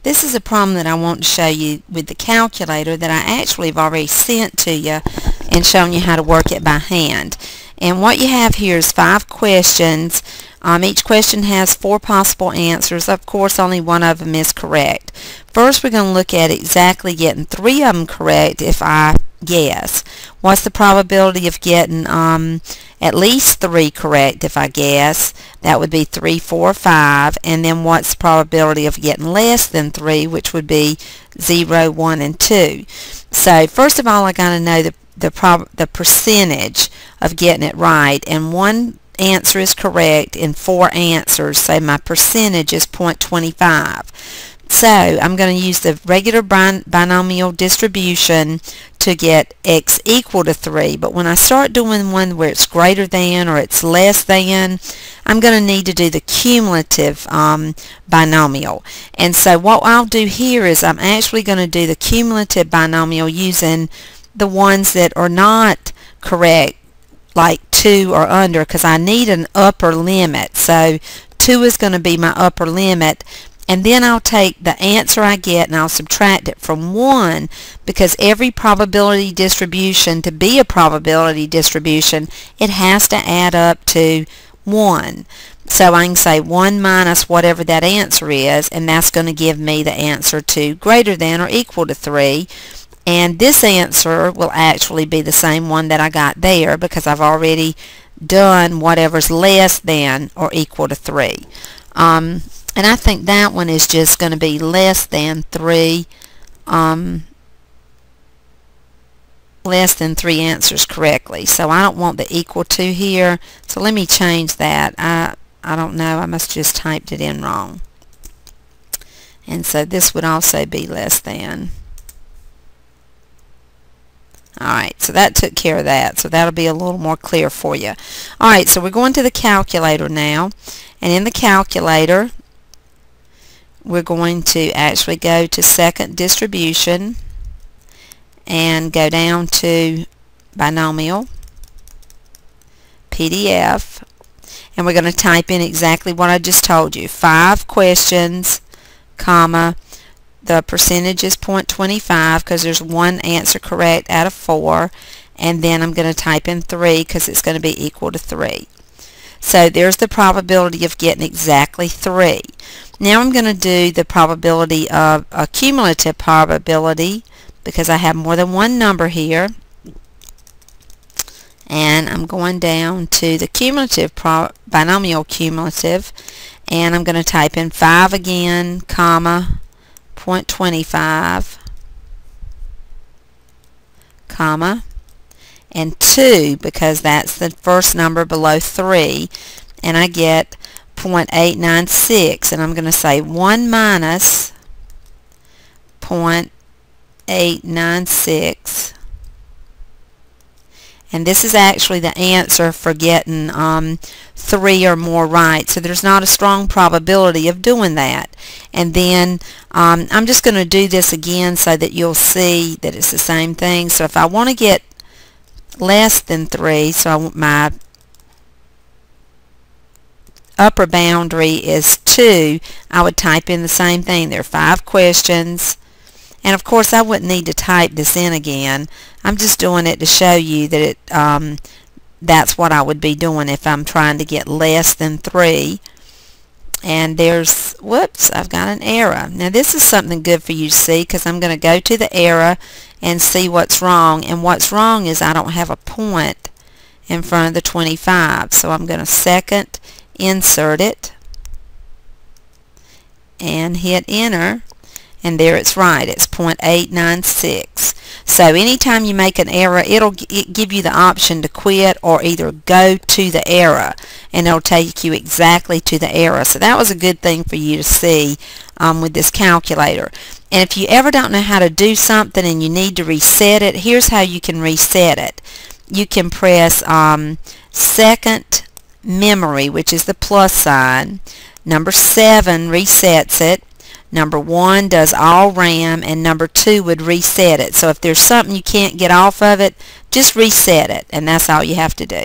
This is a problem that I want to show you with the calculator that I actually have already sent to you and shown you how to work it by hand. And what you have here is 5 questions. Each question has 4 possible answers. Of course, only one of them is correct. First, we're going to look at exactly getting 3 of them correct if I guess. What's the probability of getting at least 3 correct if I guess? That would be 3, 4, 5. And then what's the probability of getting less than 3, which would be 0, 1, and 2. So first of all, I got to know the percentage of getting it right. And one answer is correct in 4 answers, so my percentage is 0.25. So I'm going to use the regular binomial distribution to get x equal to 3, but when I start doing one where it's greater than or it's less than, I'm going to need to do the cumulative binomial. And so what I'll do here is I'm actually going to do the cumulative binomial using the ones that are not correct, like 2 or under, because I need an upper limit. So 2 is going to be my upper limit, and then I'll take the answer I get and I'll subtract it from 1, because every probability distribution, to be a probability distribution, it has to add up to 1. So I can say 1 minus whatever that answer is, and that's going to give me the answer to greater than or equal to 3. And this answer will actually be the same one that I got there, because I've already done whatever's less than or equal to 3. And I think that one is just going to be less than 3. Less than 3 answers correctly. So I don't want the equal to here. So let me change that. I don't know. I must just typed it in wrong. And so this would also be less than. Alright, so that took care of that. So that'll be a little more clear for you. Alright, so we're going to the calculator now. And in the calculator, we're going to actually go to second distribution and go down to binomial, PDF, and we're going to type in exactly what I just told you. 5 questions, comma, the percentage is 0.25 because there's 1 answer correct out of 4, and then I'm going to type in 3 because it's going to be equal to 3. So there's the probability of getting exactly 3. Now I'm going to do the probability of a cumulative probability, because I have more than one number here. And I'm going down to the cumulative, binomial cumulative, and I'm going to type in 5 again, comma, 0.25, comma, and 2, because that's the first number below 3, and I get 0.896, and I'm going to say 1 minus 0.896, and this is actually the answer for getting 3 or more right. So there's not a strong probability of doing that. And then I'm just going to do this again so that you'll see that it's the same thing. So if I want to get less than 3, so my upper boundary is 2, I would type in the same thing. There are 5 questions, and of course I wouldn't need to type this in again. I'm just doing it to show you that it that's what I would be doing if I'm trying to get less than 3. And there's, whoops, I've got an error. Now this is something good for you to see, because I'm going to go to the error and see what's wrong. And what's wrong is I don't have a point in front of the 25. So I'm going to second insert it and hit enter, and there it's right. It's 0.896. So anytime you make an error, it'll give you the option to quit or either go to the error, and it'll take you exactly to the error. So that was a good thing for you to see with this calculator. And if you ever don't know how to do something and you need to reset it, here's how you can reset it. You can press second memory, which is the plus sign. Number 7 resets it. Number 1 does all RAM, and number 2 would reset it. So if there's something you can't get off of it, just reset it, and that's all you have to do.